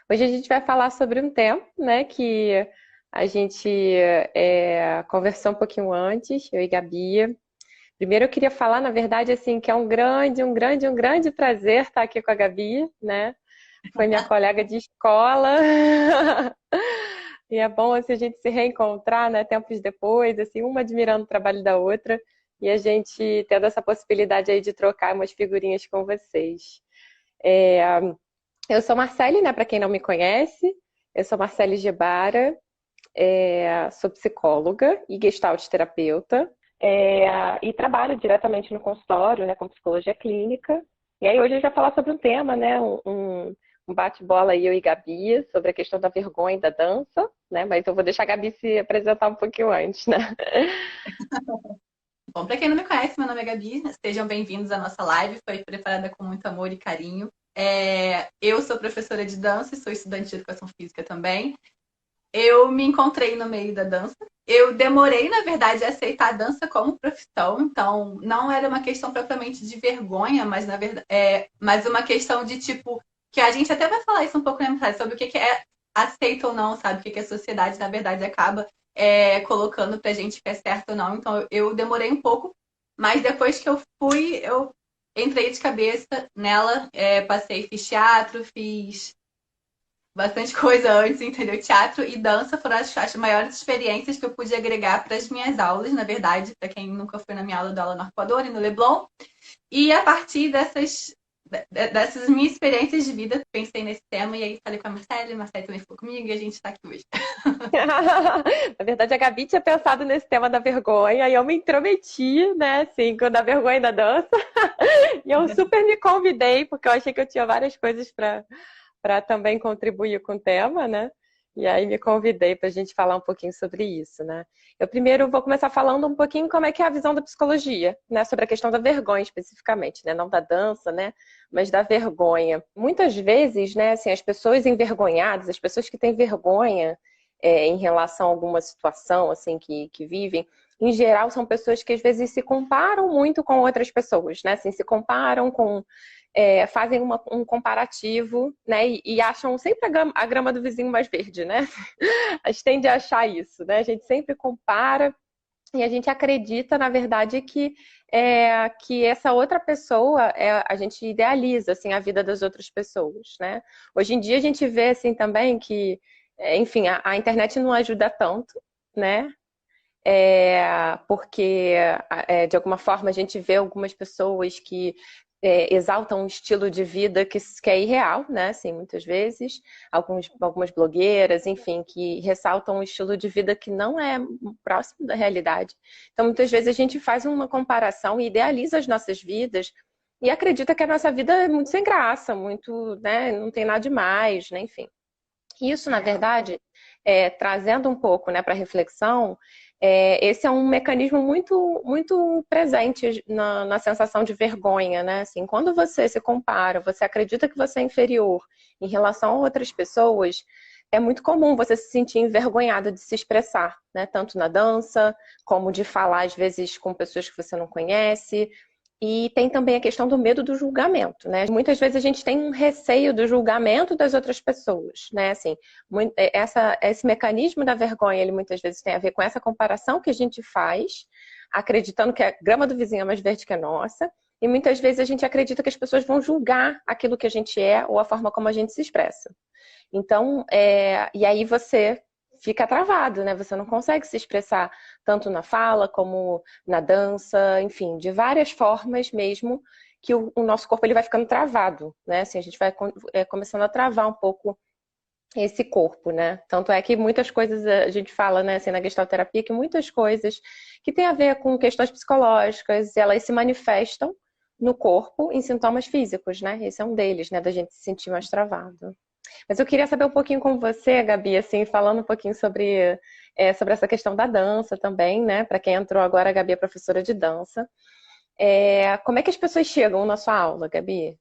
Hoje a gente vai falar sobre um tema, né, que a gente conversou um pouquinho antes, eu e Gabi. Primeiro eu queria falar, na verdade, assim, que é um grande prazer estar aqui com a Gabi, né? Foi minha colega de escola. E é bom assim, a gente se reencontrar, né, tempos depois, assim, uma admirando o trabalho da outra e a gente tendo essa possibilidade aí de trocar umas figurinhas com vocês. É, eu sou Marcele, né, para quem não me conhece, eu sou Marcele Gebara, sou psicóloga e gestalt terapeuta, e trabalho diretamente no consultório, né, com psicologia clínica. E aí hoje a gente vai falar sobre um tema, né, um bate-bola aí eu e Gabi sobre a questão da vergonha e da dança, né, mas eu vou deixar a Gabi se apresentar um pouquinho antes, né? Bom, para quem não me conhece, meu nome é Gabi. Sejam bem-vindos à nossa live. Foi preparada com muito amor e carinho. Eu sou professora de dança e sou estudante de educação física também. Eu me encontrei no meio da dança. Eu demorei, na verdade, a aceitar a dança como profissão. Então, não era uma questão propriamente de vergonha, mas na verdade, mas uma questão de tipo que a gente até vai falar isso um pouco na mensagem sobre o que é aceito ou não, sabe? O que a sociedade, na verdade, acaba colocando pra gente que é certo ou não. Então, eu demorei um pouco, mas depois que eu fui, eu entrei de cabeça nela, fiz teatro, fiz bastante coisa antes, entendeu? Teatro e dança foram as maiores experiências que eu pude agregar para as minhas aulas, na verdade, para quem nunca foi na minha aula, eu dou aula no Arpoador e no Leblon. E a partir dessas minhas experiências de vida, pensei nesse tema e aí falei com a Marcele também ficou comigo e a gente está aqui hoje. Na verdade, a Gabi tinha pensado nesse tema da vergonha e eu me intrometi, né, assim, da vergonha da dança. E eu super me convidei, porque eu achei que eu tinha várias coisas para também contribuir com o tema, né? E aí me convidei para a gente falar um pouquinho sobre isso, né? Eu primeiro vou começar falando um pouquinho como é que é a visão da psicologia, né? Sobre a questão da vergonha especificamente, né? Não da dança, né? Mas da vergonha. Muitas vezes, né? Assim, as pessoas envergonhadas, as pessoas que têm vergonha em relação a alguma situação, assim, que vivem, em geral são pessoas que às vezes se comparam muito com outras pessoas, né? Assim, se comparam com fazem um comparativo, né? E acham sempre a grama do vizinho mais verde, né? A gente tende a achar isso, né? A gente sempre compara e a gente acredita, na verdade, que essa outra pessoa, a gente idealiza assim, a vida das outras pessoas, né? Hoje em dia a gente vê assim também que, enfim, a internet não ajuda tanto, né? Porque de alguma forma a gente vê algumas pessoas que exaltam um estilo de vida que é irreal, né? Assim, muitas vezes, algumas blogueiras, enfim, que ressaltam um estilo de vida que não é próximo da realidade. Então, muitas vezes a gente faz uma comparação e idealiza as nossas vidas e acredita que a nossa vida é muito sem graça, muito, né? Não tem nada demais, né? Enfim. Isso, na verdade, trazendo um pouco, né, para reflexão, esse é um mecanismo muito, muito presente na sensação de vergonha, né? Assim, quando você se compara, você acredita que você é inferior em relação a outras pessoas, é muito comum você se sentir envergonhado de se expressar, né? Tanto na dança, como de falar, às vezes, com pessoas que você não conhece. E tem também a questão do medo do julgamento, né? Muitas vezes a gente tem um receio do julgamento das outras pessoas, né? Assim, esse mecanismo da vergonha, ele muitas vezes tem a ver com essa comparação que a gente faz, acreditando que a grama do vizinho é mais verde que a nossa, e muitas vezes a gente acredita que as pessoas vão julgar aquilo que a gente é ou a forma como a gente se expressa. Então, e aí você fica travado, né? Você não consegue se expressar tanto na fala como na dança, enfim, de várias formas mesmo que o nosso corpo ele vai ficando travado, né? Assim, a gente vai começando a travar um pouco esse corpo, né? Tanto é que muitas coisas a gente fala, né, assim, na gestalterapia, que muitas coisas que têm a ver com questões psicológicas, elas se manifestam no corpo em sintomas físicos, né? Esse é um deles, né, da gente se sentir mais travado. Mas eu queria saber um pouquinho com você, Gabi, assim, falando um pouquinho sobre essa questão da dança também, né? Para quem entrou agora, a Gabi é professora de dança. Como é que as pessoas chegam na sua aula, Gabi?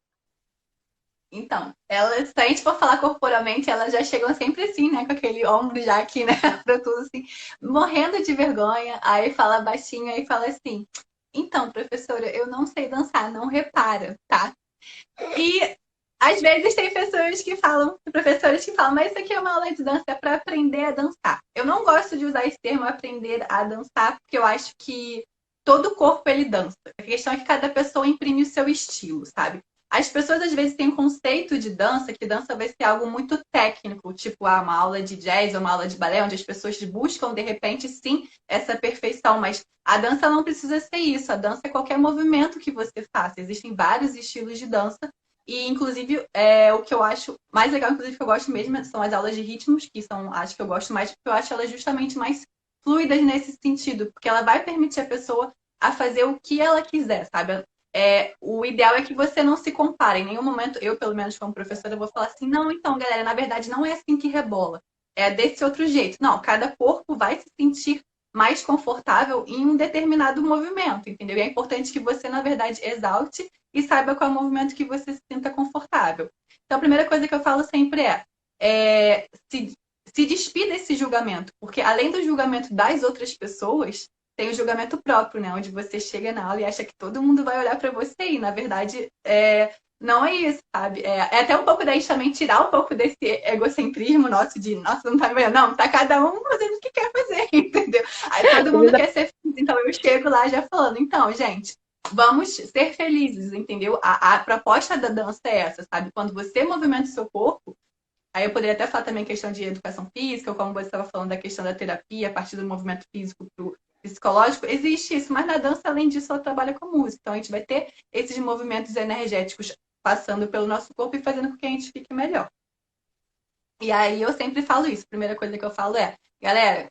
Então, elas, se a gente for falar corporalmente, elas já chegam sempre assim, né? Com aquele ombro já aqui, né? Pra tudo assim, morrendo de vergonha. Aí fala baixinho, aí fala assim: então, professora, eu não sei dançar, não repara, tá? E Às vezes tem pessoas que falam, professores que falam, mas isso aqui é uma aula de dança, é para aprender a dançar. Eu não gosto de usar esse termo aprender a dançar, porque eu acho que todo corpo ele dança. A questão é que cada pessoa imprime o seu estilo, sabe? As pessoas às vezes têm um conceito de dança, que dança vai ser algo muito técnico, tipo uma aula de jazz ou uma aula de balé, onde as pessoas buscam, de repente, sim, essa perfeição. Mas a dança não precisa ser isso. A dança é qualquer movimento que você faça. Existem vários estilos de dança e, inclusive, o que eu acho mais legal, inclusive, que eu gosto mesmo, são as aulas de ritmos, que são, acho que eu gosto mais, porque eu acho elas justamente mais fluidas nesse sentido, porque ela vai permitir a pessoa a fazer o que ela quiser, sabe? O ideal é que você não se compare. Em nenhum momento, eu, pelo menos como professora, eu vou falar assim, não, então, galera, na verdade, não é assim que rebola. É desse outro jeito. Não, cada corpo vai se sentir mais confortável em um determinado movimento, entendeu? E é importante que você, na verdade, exalte e saiba qual é o movimento que você se sinta confortável. Então, a primeira coisa que eu falo sempre se despir desse julgamento, porque além do julgamento das outras pessoas, tem o julgamento próprio, né? Onde você chega na aula e acha que todo mundo vai olhar para você e, na verdade, não é isso, sabe? É até um pouco daí também tirar um pouco desse egocentrismo nosso de, nossa, não tá vendo? Não, tá cada um fazendo o que quer fazer, entendeu? Aí todo mundo quer ser feliz, então eu chego lá já falando, então, gente, vamos ser felizes, entendeu? A proposta da dança é essa, sabe? Quando você movimenta o seu corpo, aí eu poderia até falar também questão de educação física, ou como você estava falando da questão da terapia, a partir do movimento físico para o psicológico, existe isso, mas na dança, além disso, ela trabalha com música. Então a gente vai ter esses movimentos energéticos passando pelo nosso corpo e fazendo com que a gente fique melhor. E aí eu sempre falo isso. A primeira coisa que eu falo é, galera,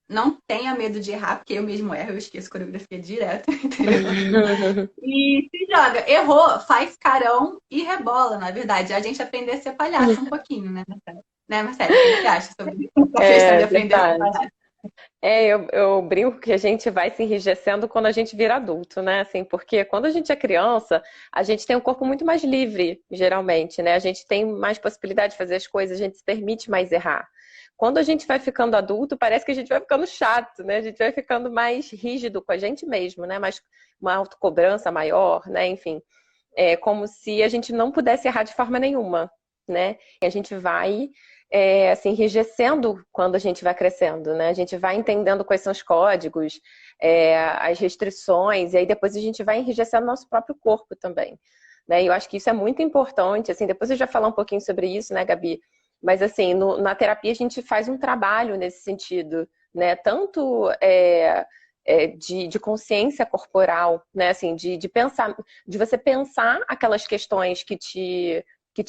não tenha medo de errar, porque eu mesmo erro, eu esqueço coreografia direto, entendeu? E se joga. Errou, faz carão e rebola, na verdade. A gente aprender a ser palhaço um pouquinho, né, Marcelo? Né, Marcelo? O que você acha sobre a questão de É aprender a ser verdade. palhaço? Eu brinco que a gente vai se enrijecendo quando a gente vira adulto, né? Assim, porque quando a gente é criança, a gente tem um corpo muito mais livre, geralmente, né? A gente tem mais possibilidade de fazer as coisas, a gente se permite mais errar. Quando a gente vai ficando adulto, parece que a gente vai ficando chato, né? A gente vai ficando mais rígido com a gente mesmo, né? Mais uma autocobrança maior, né? Enfim, é como se a gente não pudesse errar de forma nenhuma, né? E a gente vai se enrijecendo quando a gente vai crescendo, né? A gente vai entendendo quais são os códigos, as restrições, e aí depois a gente vai enrijecendo nosso próprio corpo também. Né? E eu acho que isso é muito importante, assim, depois eu já falar um pouquinho sobre isso, né, Gabi? Mas assim, na terapia a gente faz um trabalho nesse sentido, né? Tanto de consciência corporal, né? Assim, de pensar, de você pensar aquelas questões que te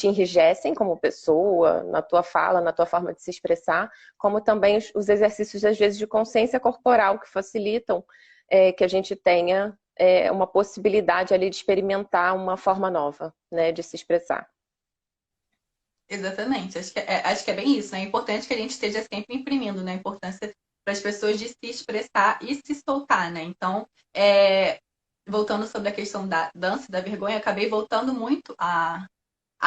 enrijecem como pessoa, na tua fala, na tua forma de se expressar, como também os exercícios, às vezes, de consciência corporal que facilitam que a gente tenha uma possibilidade ali de experimentar uma forma nova, né, de se expressar. Exatamente. Acho que é bem isso, né? É importante que a gente esteja sempre imprimindo, né? A importância para as pessoas de se expressar e se soltar, né? Então, voltando sobre a questão da dança, da vergonha, eu acabei voltando muito a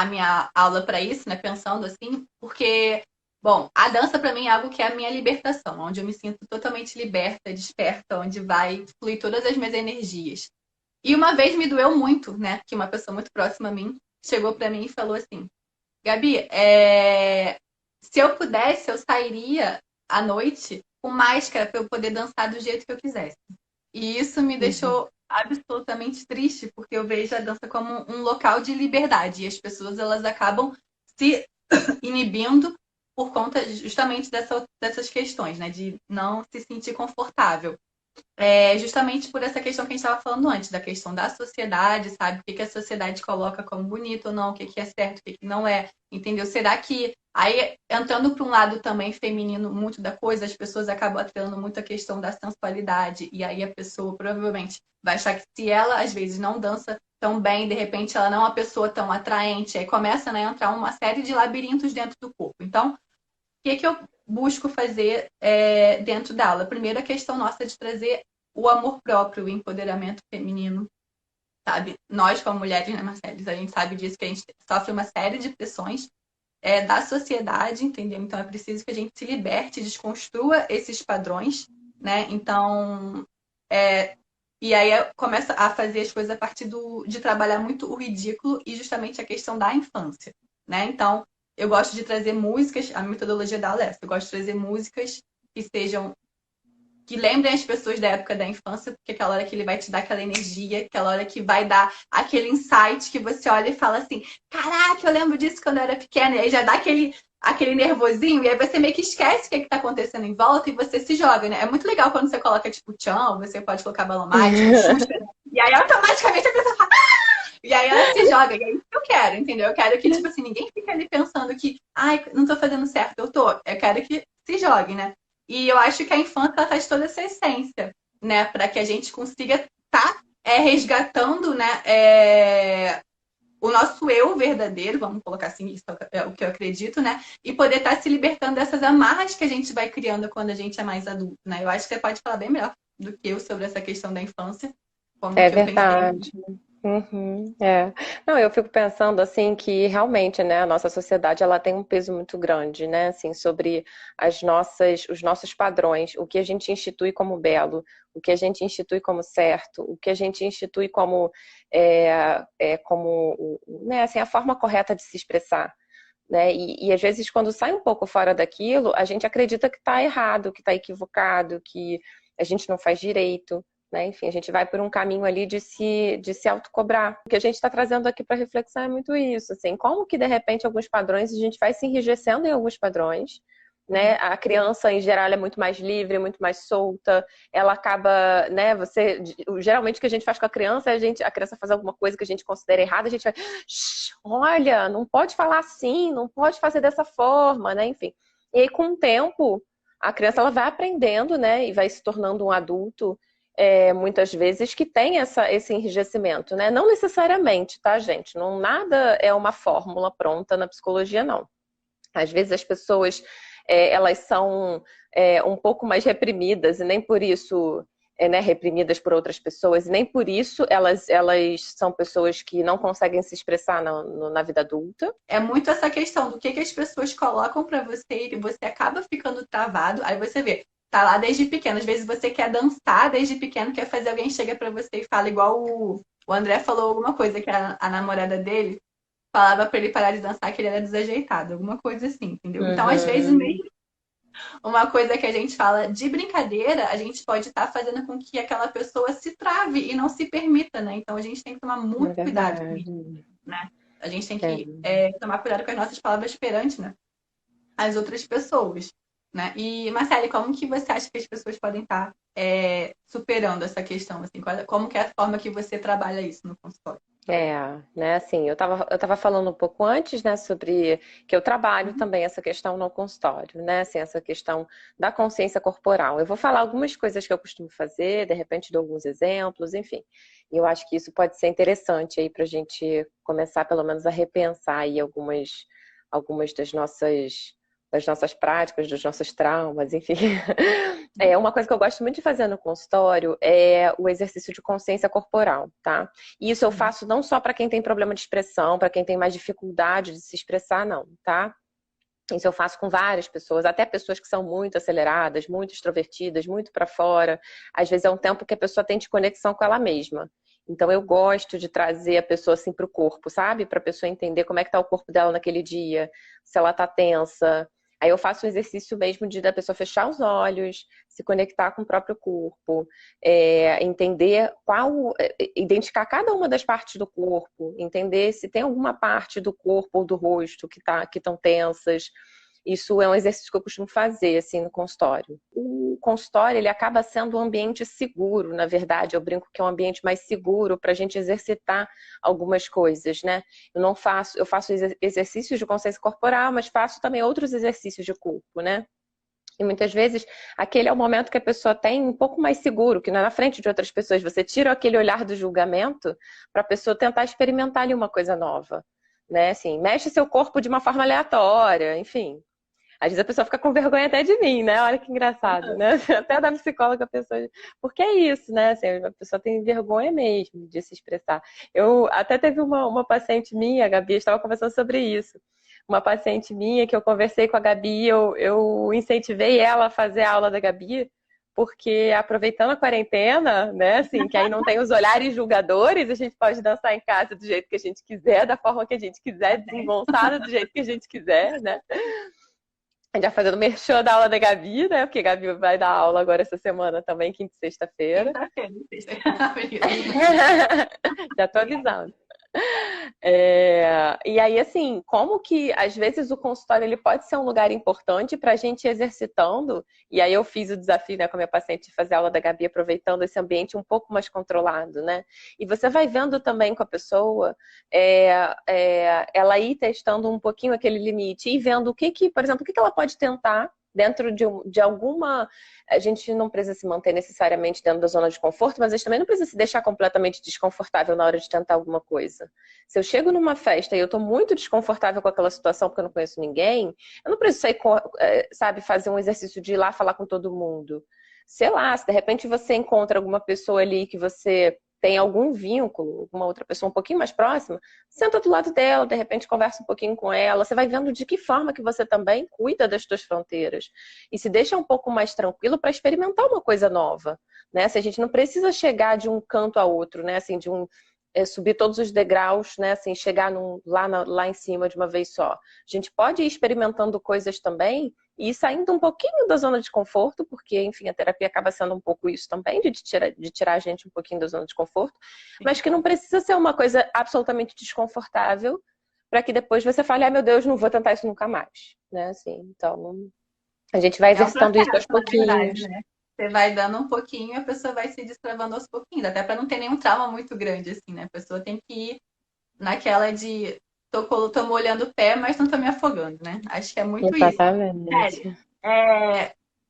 minha aula para isso, né? Pensando assim, porque, bom, a dança para mim é algo que é a minha libertação, onde eu me sinto totalmente liberta, desperta, onde vai fluir todas as minhas energias. E uma vez me doeu muito, né? Que uma pessoa muito próxima a mim chegou para mim e falou assim: Gabi, se eu pudesse, eu sairia à noite com máscara para eu poder dançar do jeito que eu quisesse. E isso me Uhum. deixou absolutamente triste, porque eu vejo a dança como um local de liberdade. E as pessoas elas acabam se inibindo por conta justamente dessas questões, né? De não se sentir confortável. Justamente por essa questão que a gente estava falando antes, da questão da sociedade, sabe? O que a sociedade coloca como bonito ou não, o que é certo, o que não é, entendeu? Será que, aí, entrando para um lado também feminino, muito da coisa, as pessoas acabam atrelando muito a questão da sensualidade, e aí a pessoa provavelmente vai achar que se ela, às vezes, não dança tão bem, de repente ela não é uma pessoa tão atraente, aí começa, né, a entrar uma série de labirintos dentro do corpo. Então, que eu busco fazer dentro da aula? Primeiro, a questão nossa de trazer o amor próprio, o empoderamento feminino, sabe? Nós, como mulheres, né, Marcelis, a gente sabe disso, que a gente sofre uma série de pressões da sociedade, entendeu? Então, é preciso que a gente se liberte, desconstrua esses padrões, né? Então, E aí começa a fazer as coisas a partir de trabalhar muito o ridículo e justamente a questão da infância, né? Então, eu gosto de trazer músicas, a metodologia da Alessa, eu gosto de trazer músicas que sejam que lembrem as pessoas da época da infância, porque aquela hora que ele vai te dar aquela energia, aquela hora que vai dar aquele insight que você olha e fala assim, caraca, eu lembro disso quando eu era pequena, e aí já dá aquele nervosinho, e aí você meio que esquece o que está acontecendo em volta e você se joga, né? É muito legal quando você coloca, tipo, tchan, você pode colocar balão mágico, Xuxa, né? E aí automaticamente a pessoa fala, ah! E aí ela se joga, e é isso que eu quero, entendeu? Eu quero que, tipo assim, ninguém fique ali pensando que, ai, não tô fazendo certo, eu tô. Eu quero que se jogue, né? E eu acho que a infância ela traz toda essa essência, né? Para que a gente consiga estar resgatando, né? O nosso eu verdadeiro, vamos colocar assim, isso é o que eu acredito, né? E poder estar se libertando dessas amarras que a gente vai criando quando a gente é mais adulto, né? Eu acho que você pode falar bem melhor do que eu sobre essa questão da infância, como É que eu pensei. verdade. Uhum, é. Não, eu fico pensando assim que realmente, né, a nossa sociedade ela tem um peso muito grande, né, assim, sobre os nossos padrões, o que a gente institui como belo, o que a gente institui como certo, o que a gente institui como né, assim, a forma correta de se expressar. Né? E às vezes, quando sai um pouco fora daquilo, a gente acredita que está errado, que está equivocado, que a gente não faz direito. Né? Enfim, a gente vai por um caminho ali de se autocobrar. O que a gente está trazendo aqui para reflexão é muito isso, assim, como que de repente alguns padrões, a gente vai se enrijecendo em alguns padrões, né? A criança em geral é muito mais livre, muito mais solta, ela acaba, né, geralmente o que a gente faz com a criança, a criança faz alguma coisa que a gente considera errada, a gente vai, olha, não pode falar assim, não pode fazer dessa forma, né? Enfim. E aí com o tempo, a criança ela vai aprendendo, né, e vai se tornando um adulto muitas vezes que tem esse enrijecimento, né? Não necessariamente, tá, gente? Não, nada é uma fórmula pronta na psicologia, não. Às vezes as pessoas elas são um pouco mais reprimidas e nem por isso né, reprimidas por outras pessoas e nem por isso elas são pessoas que não conseguem se expressar na vida adulta. É muito essa questão do que as pessoas colocam para você e você acaba ficando travado. Aí você vê, tá lá desde pequeno. Às vezes você quer dançar desde pequeno, quer fazer alguém chega para você e fala igual o André falou alguma coisa que a namorada dele falava para ele parar de dançar que ele era desajeitado, alguma coisa assim, entendeu? Então, às vezes, Uhum. mesmo uma coisa que a gente fala de brincadeira, a gente pode estar fazendo com que aquela pessoa se trave e não se permita, né? Então, a gente tem que tomar É muito cuidado com isso, verdade. né? A gente tem É. que tomar cuidado com as nossas palavras perante, né, as outras pessoas, né? E, Marcele, como que você acha que as pessoas podem estar superando essa questão? Assim, como que é a forma que você trabalha isso no consultório? Né, assim, eu tava falando um pouco antes, né, sobre que eu trabalho Uhum. também essa questão no consultório, né, assim, essa questão da consciência corporal. Eu vou falar algumas coisas que eu costumo fazer, de repente dou alguns exemplos, enfim. E eu acho que isso pode ser interessante aí para a gente começar, pelo menos, a repensar aí algumas das nossas práticas, dos nossos traumas, enfim. Uma coisa que eu gosto muito de fazer no consultório é o exercício de consciência corporal, tá? E isso eu Uhum. faço não só para quem tem problema de expressão, para quem tem mais dificuldade de se expressar, não, tá? Isso eu faço com várias pessoas, até pessoas que são muito aceleradas, muito extrovertidas, muito para fora. Às vezes é um tempo que a pessoa tem de conexão com ela mesma. Então eu gosto de trazer a pessoa assim para o corpo, sabe? Para a pessoa entender como é que tá o corpo dela naquele dia, se ela tá tensa. Aí eu faço o exercício mesmo de da pessoa fechar os olhos, se conectar com o próprio corpo, entender identificar cada uma das partes do corpo, entender se tem alguma parte do corpo ou do rosto que estão tensas. Isso é um exercício que eu costumo fazer assim no consultório. O consultório ele acaba sendo um ambiente seguro, na verdade. Eu brinco que é um ambiente mais seguro para a gente exercitar algumas coisas, né? Eu faço exercícios de consciência corporal, mas faço também outros exercícios de corpo, né? E muitas vezes aquele é o momento que a pessoa tem um pouco mais seguro, que não é na frente de outras pessoas. Você tira aquele olhar do julgamento para a pessoa tentar experimentar ali uma coisa nova, né? Assim, mexe seu corpo de uma forma aleatória, enfim. Às vezes a pessoa fica com vergonha até de mim, né? Olha que engraçado, né? Até da psicóloga a pessoa. Porque é isso, né? Assim, a pessoa tem vergonha mesmo de se expressar. Eu até teve uma paciente minha, a Gabi, estava conversando sobre isso. Uma paciente minha que eu conversei com a Gabi, eu incentivei ela a fazer a aula da Gabi, porque aproveitando a quarentena, né, assim, que aí não tem os olhares julgadores, a gente pode dançar em casa do jeito que a gente quiser, da forma que a gente quiser, desengonçada do jeito que a gente quiser, né? A gente vai fazendo merchan da aula da Gabi, né? Porque a Gabi vai dar aula agora essa semana também, quinta e sexta-feira. Quinta-feira, sexta. Já tô avisando. E aí, assim, como que às vezes o consultório ele pode ser um lugar importante para a gente ir exercitando, e aí eu fiz o desafio, né, com a minha paciente de fazer aula da Gabi aproveitando esse ambiente um pouco mais controlado, né? E você vai vendo também com a pessoa ela ir testando um pouquinho aquele limite e vendo por exemplo, o que ela pode tentar dentro de alguma. A gente não precisa se manter necessariamente dentro da zona de conforto, mas a gente também não precisa se deixar completamente desconfortável na hora de tentar alguma coisa. Se eu chego numa festa e eu tô muito desconfortável com aquela situação porque eu não conheço ninguém, eu não preciso sair, sabe, fazer um exercício de ir lá falar com todo mundo. Sei lá, se de repente você encontra alguma pessoa ali que você tem algum vínculo, alguma outra pessoa um pouquinho mais próxima, senta do lado dela, de repente conversa um pouquinho com ela, você vai vendo de que forma que você também cuida das suas fronteiras e se deixa um pouco mais tranquilo para experimentar uma coisa nova, né? Se a gente não precisa chegar de um canto a outro, né? Assim, subir todos os degraus, né? Assim, chegar lá em cima de uma vez só. A gente pode ir experimentando coisas também e ir saindo um pouquinho da zona de conforto, porque, enfim, a terapia acaba sendo um pouco isso também, de tirar a gente um pouquinho da zona de conforto, mas que não precisa ser uma coisa absolutamente desconfortável para que depois você fale, ai meu Deus, não vou tentar isso nunca mais, né? Assim, então, a gente vai exercitando isso aos pouquinhos. Né? Você vai dando um pouquinho e a pessoa vai se destravando aos pouquinhos, até para não ter nenhum trauma muito grande, assim, né? A pessoa tem que ir naquela de tô molhando o pé, mas não tô me afogando, né? Acho que é muito Exatamente. isso.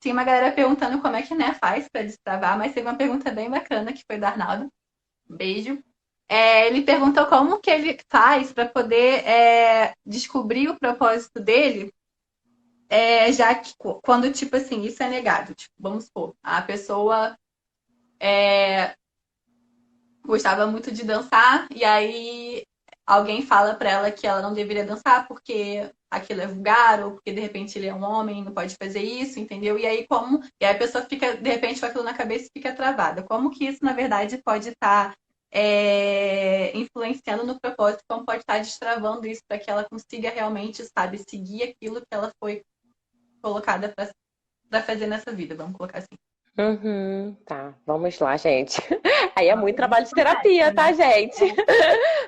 Tem uma galera perguntando como é que, né, faz para destravar, mas teve uma pergunta bem bacana que foi do Arnaldo. Beijo. Ele perguntou como que ele faz para poder descobrir o propósito dele, já que quando, tipo assim, isso é negado. Tipo, vamos supor, a pessoa gostava muito de dançar e aí alguém fala para ela que ela não deveria dançar porque aquilo é vulgar ou porque de repente ele é um homem, não pode fazer isso, entendeu? E aí a pessoa fica de repente com aquilo na cabeça e fica travada. Como que isso na verdade pode estar influenciando no propósito, como pode estar destravando isso para que ela consiga realmente, sabe, seguir aquilo que ela foi colocada para fazer nessa vida, vamos colocar assim. Tá, vamos lá, gente. Aí é muito trabalho de terapia, tá, gente?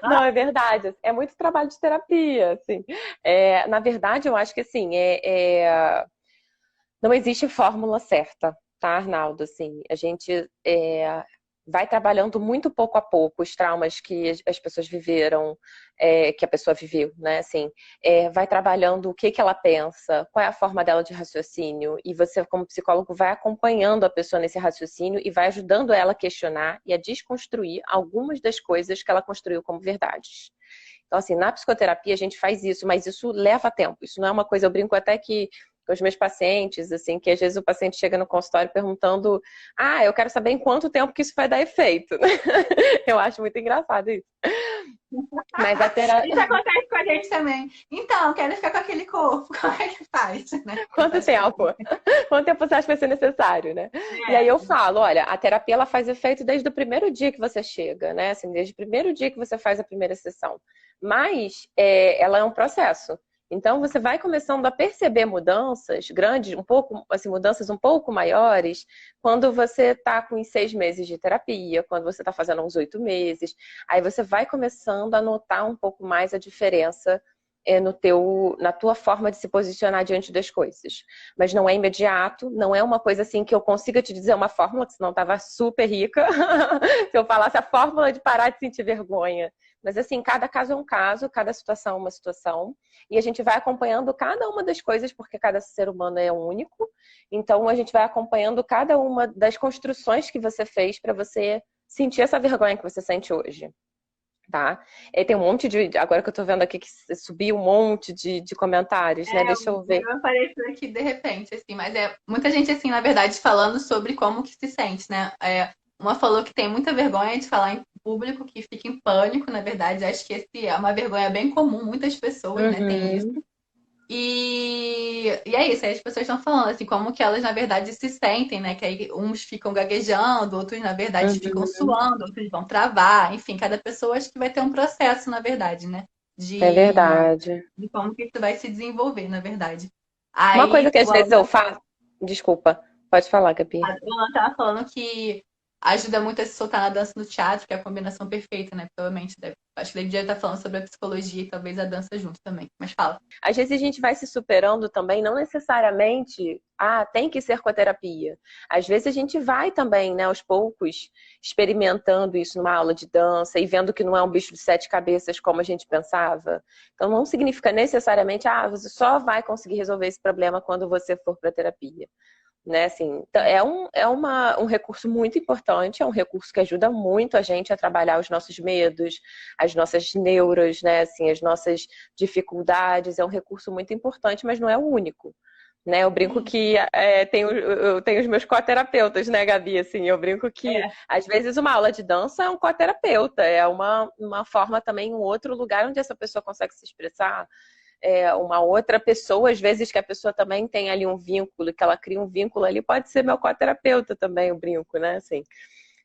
Não, é verdade. É muito trabalho de terapia, assim. Na verdade, eu acho que, assim, não existe fórmula certa, tá, Arnaldo? Assim, a gente vai trabalhando muito pouco a pouco os traumas que as pessoas viveram, que a pessoa viveu, né? Assim, vai trabalhando o que ela pensa, qual é a forma dela de raciocínio, e você, como psicólogo, vai acompanhando a pessoa nesse raciocínio e vai ajudando ela a questionar e a desconstruir algumas das coisas que ela construiu como verdades. Então, assim, na psicoterapia a gente faz isso, mas isso leva tempo. Isso não é uma coisa, eu brinco até que com os meus pacientes, assim, que às vezes o paciente chega no consultório perguntando, eu quero saber em quanto tempo que isso vai dar efeito. Eu acho muito engraçado isso. Mas a terapia... Isso acontece com a gente também. Então, quero ficar com aquele corpo. Como é que faz? Né? Quanto tempo? Quanto tempo você acha que vai ser necessário, né? E aí eu falo, olha, a terapia ela faz efeito desde o primeiro dia que você chega, né? Assim, desde o primeiro dia que você faz a primeira sessão. Mas ela é um processo. Então você vai começando a perceber mudanças grandes, um pouco, assim, mudanças um pouco maiores, quando você está com 6 meses de terapia, quando você está fazendo uns 8 meses. Aí você vai começando a notar um pouco mais a diferença na tua forma de se posicionar diante das coisas. Mas não é imediato, não é uma coisa assim que eu consiga te dizer uma fórmula, que senão eu estava super rica, se eu falasse a fórmula de parar de sentir vergonha. Mas assim, cada caso é um caso, cada situação é uma situação, e a gente vai acompanhando cada uma das coisas, porque cada ser humano é único, então a gente vai acompanhando cada uma das construções que você fez para você sentir essa vergonha que você sente hoje. Tá? E tem um monte agora que eu tô vendo aqui que subiu um monte de comentários, né? Deixa eu ver. Apareceu aqui de repente, assim, mas muita gente, assim, na verdade, falando sobre como que se sente, né? Uma falou que tem muita vergonha de falar em público, que fica em pânico, na verdade. Acho que esse é uma vergonha bem comum, muitas pessoas, né, tem isso. E E é isso, aí as pessoas estão falando assim, como que elas na verdade se sentem, né? Que aí uns ficam gaguejando, outros na verdade ficam Uhum. suando, outros vão travar, enfim, cada pessoa acho que vai ter um processo, na verdade, né? É De, verdade. de como que isso vai se desenvolver, na verdade. Uma coisa Aí que às o vezes eu faço. Desculpa, pode falar, Gabi. Alan estava falando que ajuda muito a se soltar na dança no teatro, que é a combinação perfeita, né? Provavelmente acho que ele devia estar falando sobre a psicologia e talvez a dança junto também. Mas fala. Às vezes a gente vai se superando também, não necessariamente, tem que ser com a terapia. Às vezes a gente vai também, né, aos poucos, experimentando isso numa aula de dança e vendo que não é um bicho de sete cabeças como a gente pensava. Então não significa necessariamente, você só vai conseguir resolver esse problema quando você for para terapia. Né, assim, então, um recurso muito importante, é um recurso que ajuda muito a gente a trabalhar os nossos medos, as nossas neuras, né, assim, as nossas dificuldades, é um recurso muito importante, mas não é o único. Né, eu brinco Sim. que eu tenho os meus coterapeutas, né, Gabi? Assim, eu brinco que É. às vezes uma aula de dança é um coterapeuta, é uma forma também, um outro lugar onde essa pessoa consegue se expressar, uma outra pessoa, às vezes que a pessoa também tem ali um vínculo, que ela cria um vínculo ali, pode ser meu coterapeuta também, eu brinco, né? Assim,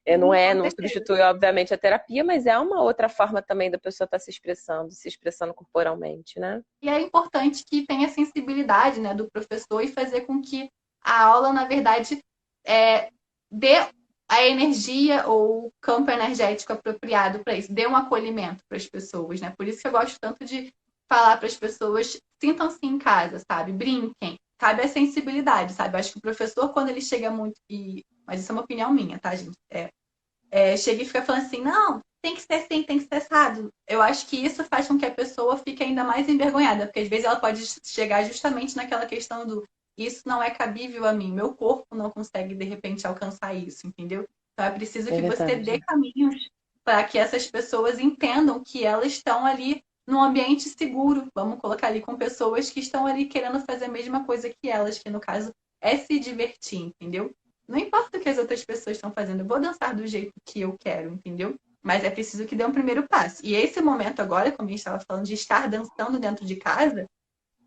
Sim, com não certeza. substitui, obviamente, a terapia, mas é uma outra forma também da pessoa estar se expressando corporalmente, né? E é importante que tenha sensibilidade, né, do professor e fazer com que a aula, na verdade, dê a energia ou o campo energético apropriado para isso, dê um acolhimento para as pessoas, né? Por isso que eu gosto tanto de falar para as pessoas, sintam-se em casa, sabe? Brinquem. Cabe a sensibilidade, sabe? Eu acho que o professor, quando ele chega muito mas isso é uma opinião minha, tá, gente? Chega e fica falando assim, não, tem que ser assim, tem que ser assado. Eu acho que isso faz com que a pessoa fique ainda mais envergonhada, porque às vezes ela pode chegar justamente naquela questão do isso não é cabível a mim, meu corpo não consegue de repente alcançar isso, entendeu? Então é preciso É que você verdade. dê caminhos para que essas pessoas entendam que elas estão ali num ambiente seguro. Vamos colocar ali com pessoas que estão ali querendo fazer a mesma coisa que elas, que no caso é se divertir, entendeu? Não importa o que as outras pessoas estão fazendo, eu vou dançar do jeito que eu quero, entendeu? Mas é preciso que dê um primeiro passo. E esse momento agora, como a gente estava falando, de estar dançando dentro de casa,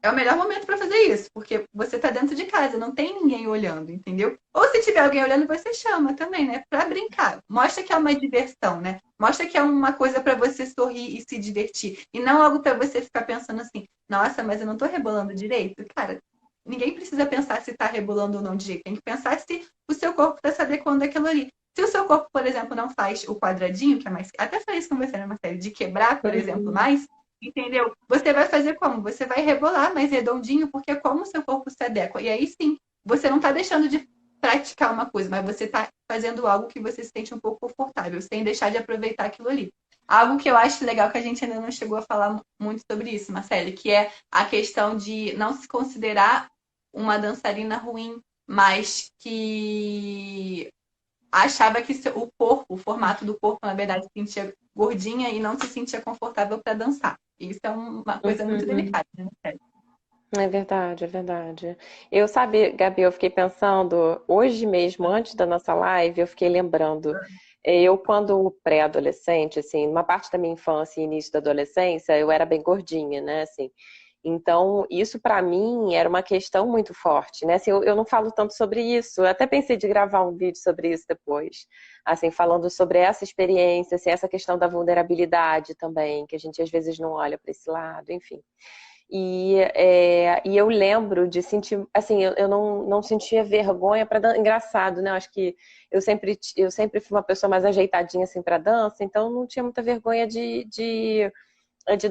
é o melhor momento para fazer isso, porque você está dentro de casa, não tem ninguém olhando, entendeu? Ou se tiver alguém olhando, você chama também, né? Para brincar. Mostra que é uma diversão, né? Mostra que é uma coisa para você sorrir e se divertir. E não algo para você ficar pensando assim, nossa, mas eu não estou rebolando direito. Cara, ninguém precisa pensar se está rebolando ou não direito. Tem que pensar se o seu corpo está se adequando àquilo ali. Se o seu corpo, por exemplo, não faz o quadradinho, que é mais. Até falei isso com você, né, Marcelo? De quebrar, por exemplo, Uhum. mais. Entendeu? Você vai fazer como? Você vai rebolar mais redondinho, porque é como o seu corpo se adequa. E aí sim, você não está deixando de praticar uma coisa, mas você está fazendo algo que você se sente um pouco confortável, sem deixar de aproveitar aquilo ali. Algo que eu acho legal que a gente ainda não chegou a falar muito sobre isso, Marcele, que é a questão de não se considerar uma dançarina ruim, mas que achava que o corpo, o formato do corpo, na verdade, se sentia gordinha e não se sentia confortável para dançar. Isso é uma coisa muito Uhum. delicada, né? É verdade, é verdade. Eu, sabe, Gabi, eu fiquei pensando, hoje mesmo, antes da nossa live, eu fiquei lembrando, eu quando pré-adolescente, assim, uma parte da minha infância e início da adolescência, eu era bem gordinha, né, assim. Então, isso para mim era uma questão muito forte, né? Assim, eu não falo tanto sobre isso. Eu até pensei de gravar um vídeo sobre isso depois, assim, falando sobre essa experiência, assim, essa questão da vulnerabilidade também, que a gente às vezes não olha para esse lado, enfim. E eu lembro de sentir, assim, eu não sentia vergonha para dança. Engraçado, né? Eu acho que eu sempre fui uma pessoa mais ajeitadinha assim para dança, então não tinha muita vergonha de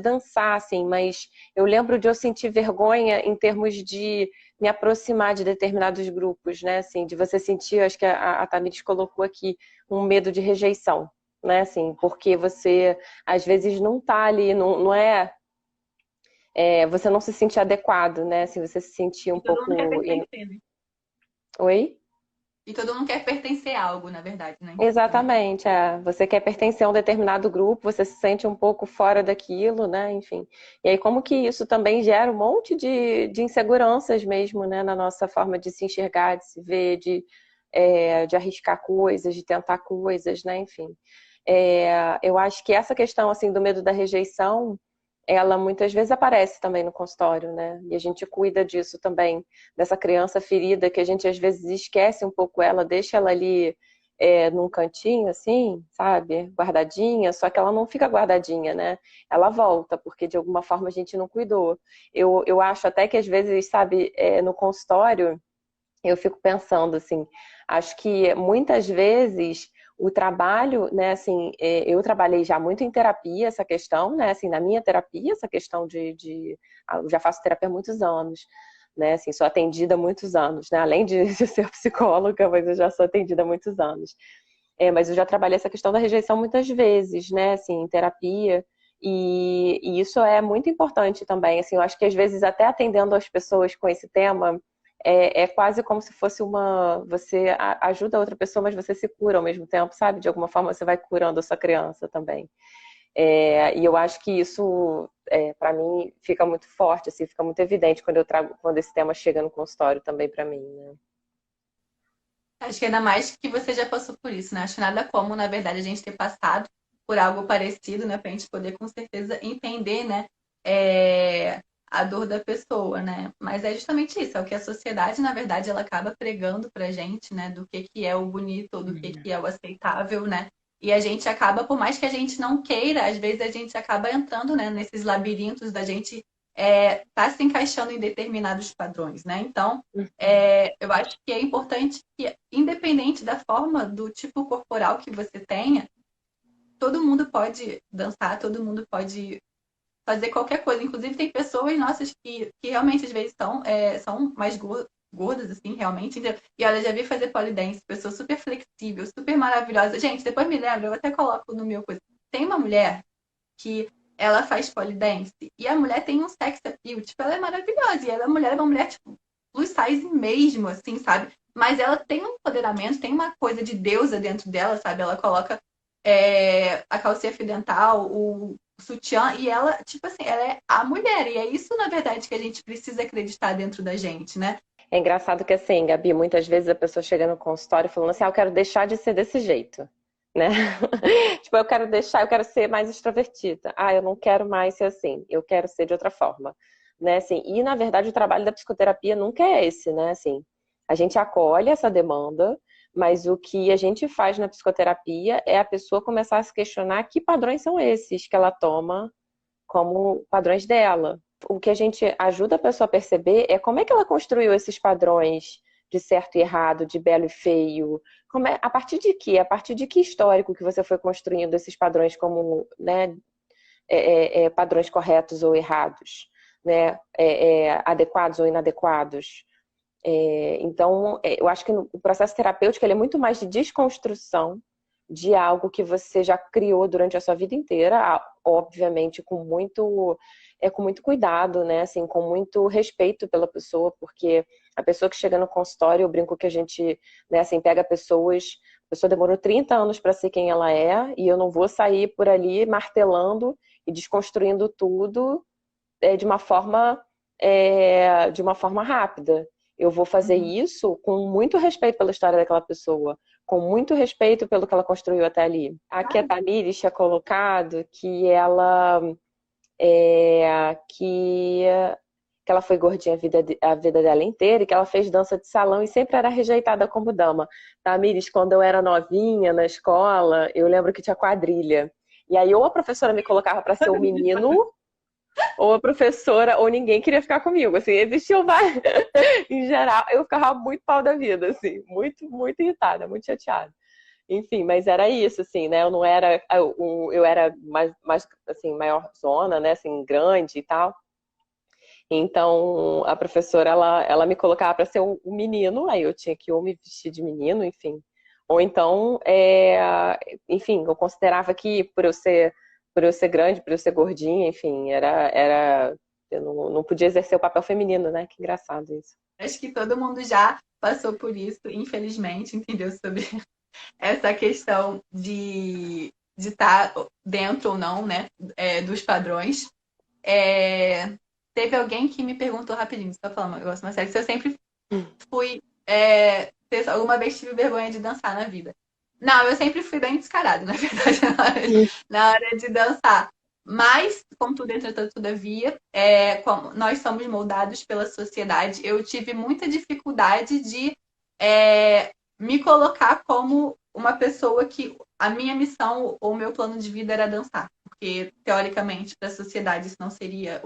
dançar, assim, mas eu lembro de eu sentir vergonha em termos de me aproximar de determinados grupos, né? Assim, de você sentir, acho que a Tamires colocou aqui, um medo de rejeição, né? Assim, porque você às vezes não tá ali, não você não se sentir adequado, né? Assim, você se sentir um E todo mundo quer pouco. pertencer, né? Oi? E todo mundo quer pertencer a algo, na verdade, né? Também. Exatamente, é. Você quer pertencer a um determinado grupo, você se sente um pouco fora daquilo, né? Enfim. E aí, como que isso também gera um monte de inseguranças mesmo, né? Na nossa forma de se enxergar, de se ver, de arriscar coisas, de tentar coisas, né? Enfim. Eu acho que essa questão, assim, do medo da rejeição ela muitas vezes aparece também no consultório, né? E a gente cuida disso também, dessa criança ferida que a gente às vezes esquece um pouco ela, deixa ela ali num cantinho, assim, sabe? Guardadinha, só que ela não fica guardadinha, né? Ela volta, porque de alguma forma a gente não cuidou. Eu acho até que às vezes, sabe, no consultório, eu fico pensando assim, acho que muitas vezes o trabalho, né, assim, eu trabalhei já muito em terapia essa questão, né, assim, na minha terapia, essa questão eu já faço terapia há muitos anos, né, assim, sou atendida há muitos anos, né, além de ser psicóloga, mas eu já sou atendida há muitos anos. Mas eu já trabalhei essa questão da rejeição muitas vezes, né, assim, em terapia, e isso é muito importante também, assim, eu acho que às vezes até atendendo as pessoas com esse tema, é quase como se fosse você ajuda a outra pessoa, mas você se cura ao mesmo tempo, sabe? De alguma forma você vai curando a sua criança também. E eu acho que isso, para mim, fica muito forte, assim, fica muito evidente quando esse tema chega no consultório também para mim, né? Acho que ainda mais que você já passou por isso, né? Acho que nada como, na verdade, a gente ter passado por algo parecido, né? Pra gente poder, com certeza, entender, né? A dor da pessoa, né? Mas é justamente isso, é o que a sociedade, na verdade, ela acaba pregando pra gente, né? Do que é o bonito ou do que é o aceitável, né? E a gente acaba, por mais que a gente não queira, às vezes a gente acaba entrando, né, nesses labirintos da gente tá se encaixando em determinados padrões, né? Então, eu acho que é importante que, independente da forma, do tipo corporal que você tenha, todo mundo pode dançar, todo mundo pode fazer qualquer coisa. Inclusive, tem pessoas nossas que realmente às vezes são mais gordas, assim, realmente. Entendeu? E olha, já vi fazer polidense, pessoa super flexível, super maravilhosa. Gente, depois me lembra, eu até coloco no meu coisa. Tem uma mulher que ela faz polidense e a mulher tem um sex appeal, tipo, ela é maravilhosa. E ela, a mulher é uma mulher, tipo, plus size mesmo, assim, sabe? Mas ela tem um empoderamento, tem uma coisa de deusa dentro dela, sabe? Ela coloca a calcinha fio dental, o sutiã, e ela, tipo assim, ela é a mulher. E é isso, na verdade, que a gente precisa acreditar dentro da gente, né? É engraçado que assim, Gabi, muitas vezes a pessoa chega no consultório falando assim, eu quero deixar de ser desse jeito, né? Tipo, eu quero ser mais extrovertida. Eu não quero mais ser assim, eu quero ser de outra forma, né? Assim, e na verdade o trabalho da psicoterapia nunca é esse, né? Assim, a gente acolhe essa demanda, mas o que a gente faz na psicoterapia é a pessoa começar a se questionar que padrões são esses que ela toma como padrões dela. O que a gente ajuda a pessoa a perceber é como é que ela construiu esses padrões de certo e errado, de belo e feio. A partir de quê? A partir de que histórico que você foi construindo esses padrões como, né, padrões corretos ou errados, né, adequados ou inadequados. Então, eu acho que o processo terapêutico ele é muito mais de desconstrução de algo que você já criou durante a sua vida inteira, obviamente com muito cuidado, né? Assim, com muito respeito pela pessoa, porque a pessoa que chega no consultório, eu brinco que a gente, né, assim, pega pessoas, a pessoa demorou 30 anos para ser quem ela é, e eu não vou sair por ali martelando e desconstruindo tudo de uma forma rápida. Eu vou fazer isso com muito respeito pela história daquela pessoa, com muito respeito pelo que ela construiu até ali. Aqui a Tamires tinha colocado que ela foi gordinha a vida dela inteira e que ela fez dança de salão e sempre era rejeitada como dama. Tamires, quando eu era novinha na escola, eu lembro que tinha quadrilha. E aí ou a professora me colocava para ser o menino ou a professora, ou ninguém queria ficar comigo, assim, existiam vários, em geral, eu ficava muito pau da vida, assim, muito, muito irritada, muito chateada. Enfim, mas era isso, assim, né, eu não era, eu era mais assim, maior zona, né, assim, grande e tal, então a professora, ela me colocava para ser o menino, aí eu tinha que ou me vestir de menino, enfim, ou então, enfim, eu considerava que por eu ser grande, por eu ser gordinha, enfim, eu não podia exercer o papel feminino, né? Que engraçado isso. Acho que todo mundo já passou por isso, infelizmente, entendeu? Sobre essa questão de estar dentro ou não, né? Dos padrões. Teve alguém que me perguntou rapidinho, só falando um negócio mais sério, se eu sempre fui. Se alguma vez tive vergonha de dançar na vida. Não, eu sempre fui bem descarado, na verdade, na hora de dançar. Mas, contudo, entretanto, todavia, como nós somos moldados pela sociedade, eu tive muita dificuldade de me colocar como uma pessoa que a minha missão ou o meu plano de vida era dançar. Porque, teoricamente, para a sociedade isso não seria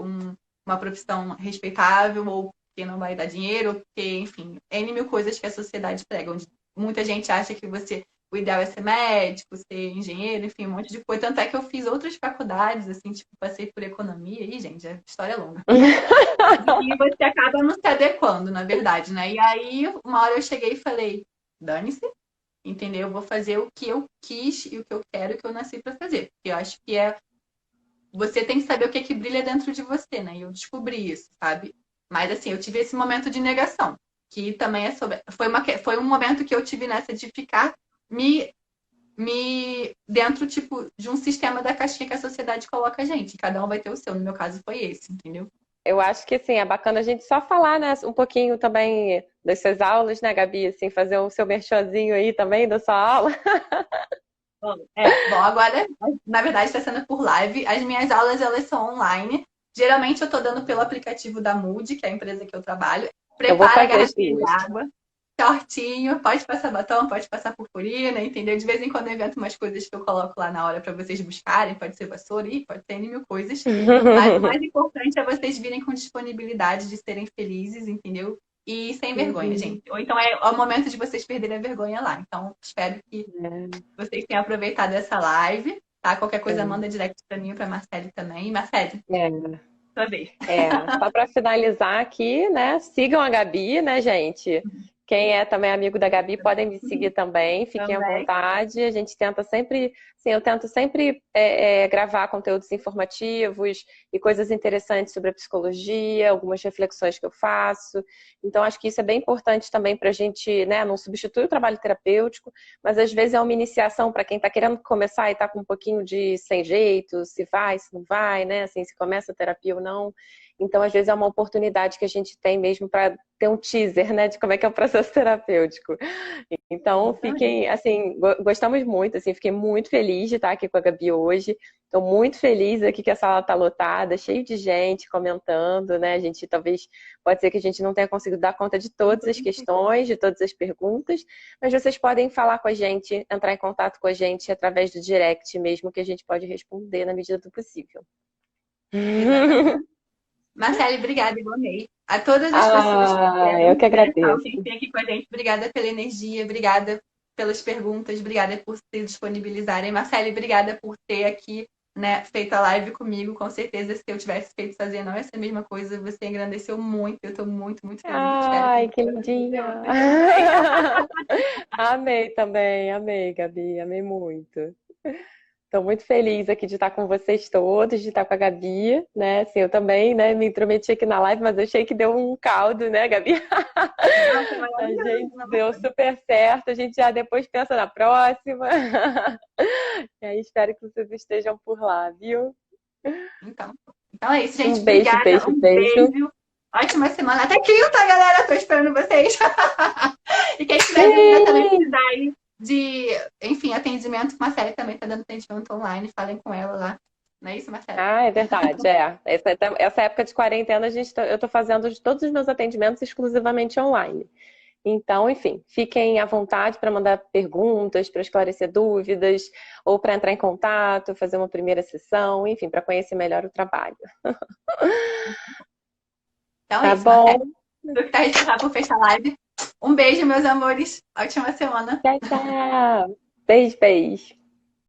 uma profissão respeitável, ou porque não vai dar dinheiro, ou porque, enfim, N mil coisas que a sociedade prega. Onde muita gente acha que o ideal é ser médico, ser engenheiro, enfim, um monte de coisa. Tanto é que eu fiz outras faculdades, assim, tipo, passei por economia, e, gente, a história é longa. E você acaba não se adequando, na verdade, né? E aí, uma hora eu cheguei e falei, dane-se, entendeu? Eu vou fazer o que eu quis e o que eu quero, o que eu nasci para fazer. Porque eu acho que você tem que saber o que é que brilha dentro de você, né? E eu descobri isso, sabe? Mas assim, eu tive esse momento de negação, que também foi um momento que eu tive nessa de ficar me dentro, tipo, de um sistema da caixinha que a sociedade coloca a gente. Cada um vai ter o seu. No meu caso foi esse, entendeu? Eu acho que assim, é bacana a gente só falar, né, um pouquinho também das suas aulas, né, Gabi? Assim, fazer o seu merchanzinho aí também da sua aula. Bom, agora, na verdade, está sendo por live. As minhas aulas, elas são online. Geralmente, eu estou dando pelo aplicativo da Mood, que é a empresa que eu trabalho. Eu vou Prepara a fazer as garrafinha de duas. água, shortinho, pode passar batom, pode passar purpurina, entendeu? De vez em quando eu invento umas coisas que eu coloco lá na hora para vocês buscarem. Pode ser vassoura, pode ser N mil coisas. Mas o mais importante é vocês virem com disponibilidade de serem felizes, entendeu? E sem vergonha, gente. Ou então é o momento de vocês perderem a vergonha lá. Então, espero que vocês tenham aproveitado essa live, tá? Qualquer coisa, manda direct pra mim e pra Marcele também. Marcele, sua vez. Só para finalizar aqui, né? Sigam a Gabi, né, gente? Quem é também amigo da Gabi podem me seguir também, fiquem à Também. vontade. A gente tenta sempre, sim, eu tento sempre gravar conteúdos informativos e coisas interessantes sobre a psicologia, algumas reflexões que eu faço. Então, acho que isso é bem importante também para a gente, né? Não substitui o trabalho terapêutico, mas às vezes é uma iniciação para quem está querendo começar e está com um pouquinho de sem jeito, se vai, se não vai, né? Assim, se começa a terapia ou não. Então, às vezes, é uma oportunidade que a gente tem mesmo para ter um teaser, né, de como é que é o processo terapêutico. Então, fiquem, assim, gostamos muito, assim, fiquei muito feliz de estar aqui com a Gabi hoje. Estou muito feliz aqui que a sala está lotada, cheio de gente comentando, né? A gente talvez, pode ser que a gente não tenha conseguido dar conta de todas as questões, de todas as perguntas, mas vocês podem falar com a gente, entrar em contato com a gente através do direct mesmo, que a gente pode responder na medida do possível. Marcele, obrigada, eu amei. A todas as pessoas que Eu vieram, que né, agradeço. quem tem aqui com a gente, obrigada pela energia, obrigada pelas perguntas, obrigada por se disponibilizarem. Marcele, obrigada por ter aqui, né, feito a live comigo. Com certeza, se eu tivesse feito sozinha, não ia ser a mesma coisa. Você engrandeceu muito, eu estou muito, muito feliz. Espero Ai, que que lindinha. você também. Amei também, amei, Gabi, amei muito. Estou muito feliz aqui de estar com vocês todos, de estar com a Gabi, né? Assim, eu também, né, me intrometi aqui na live, mas eu achei que deu um caldo, né, Gabi? Nossa, A gente maravilhoso. deu super certo, a gente já depois pensa na próxima. E aí espero que vocês estejam por lá, viu? Então é isso, gente. Um beijo, Obrigada. beijo, Um beijo. beijo. Ótima semana. Até quinta, galera. Tô esperando vocês. E quem tiver dúvida também Sim! precisar aí de, enfim, atendimento, Marcele também tá dando atendimento online. Falem com ela lá. Não é isso, Marcele? Ah, é verdade, é. Essa época de quarentena, eu estou fazendo todos os meus atendimentos exclusivamente online. Então, enfim, fiquem à vontade para mandar perguntas, para esclarecer dúvidas, ou para entrar em contato, fazer uma primeira sessão, enfim, para conhecer melhor o trabalho. Então é Tá isso, Marcele. bom? Tu que tá responsável por fechar a live. Um beijo, meus amores. Ótima semana. Tchau, tchau. Beijo, beijo.